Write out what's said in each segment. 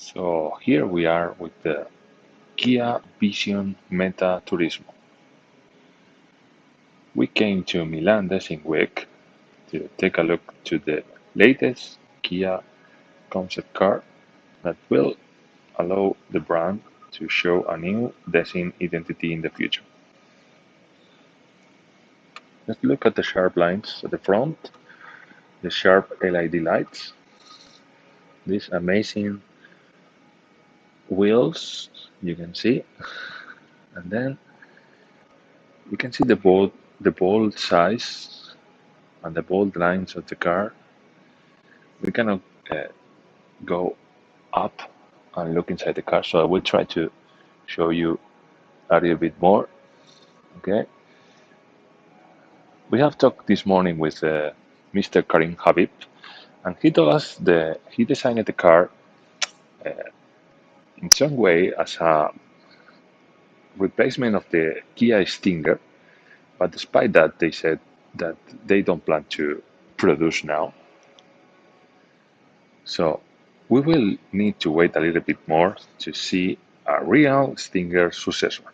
So here we are with the KIA Vision Meta Turismo. We came to Milan Design Week to take a look to the latest Kia concept car that will allow the brand to show a new design identity in the future. Let's look at the sharp lines at the front, the sharp LED lights, these amazing wheels you can see, and then you can see the bold size and the bold lines of the car. We cannot uh, go up and look inside the car, so I will try to show you a little bit more. Okay, we have talked this morning with Mr. Karim Habib, and he told us that he designed the car in some way as a replacement of the Kia Stinger, but despite that, they said that they don't plan to produce now. So we will need to wait a little bit more to see a real Stinger successor.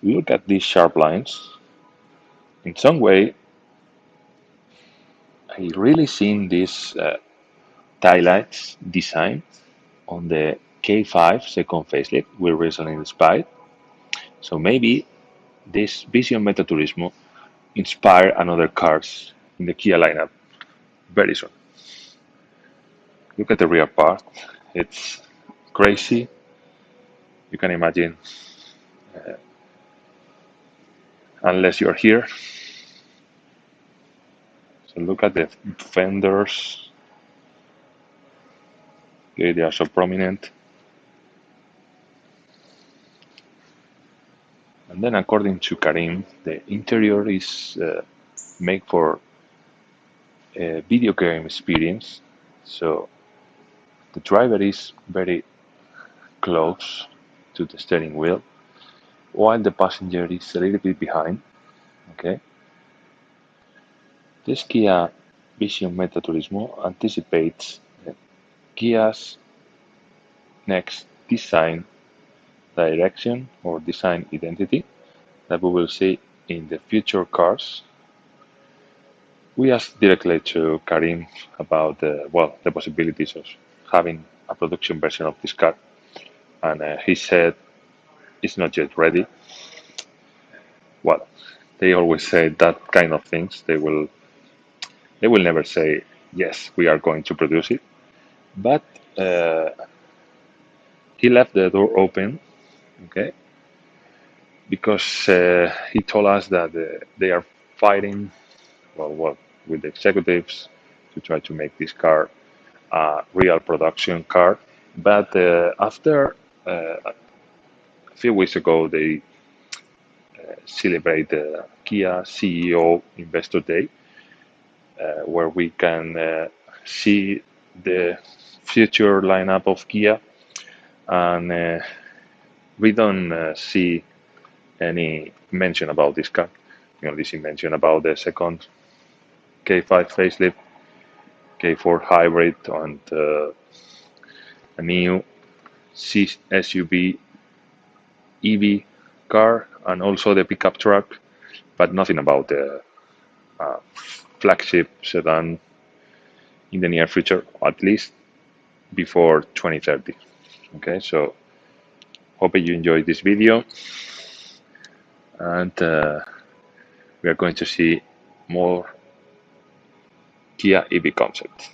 Look at these sharp lines. In some way, I really seen this highlights design on the K5 second facelift we recently inspired. So maybe this Vision Meta Turismo inspire another cars in the Kia lineup very soon. Look at the rear part. It's crazy. You can imagine, unless you're here. So look at the fenders. Okay, they are so prominent. And then according to Karim, the interior is made for a video game experience. So the driver is very close to the steering wheel, while the passenger is a little bit behind. Okay, this Kia Vision Meta Turismo anticipates Kia's next design direction or design identity that we will see in the future cars. We asked directly to Karim about the possibilities of having a production version of this car, and he said it's not yet ready. Well, they always say that kind of things. They will never say yes, we are going to produce it. But uh, he left the door open, okay, because he told us that they are fighting, well, with the executives to try to make this car a real production car. But after a few weeks ago, they celebrate the Kia CEO Investor Day, where we can see the future lineup of Kia, and we don't see any mention about this car. We only see mention about the second K5 facelift, K4 hybrid, and a new SUV EV car, and also the pickup truck, but nothing about the uh, flagship sedan in the near future, at least before 2030. Okay, so hope you enjoyed this video, and we are going to see more Kia EV concepts.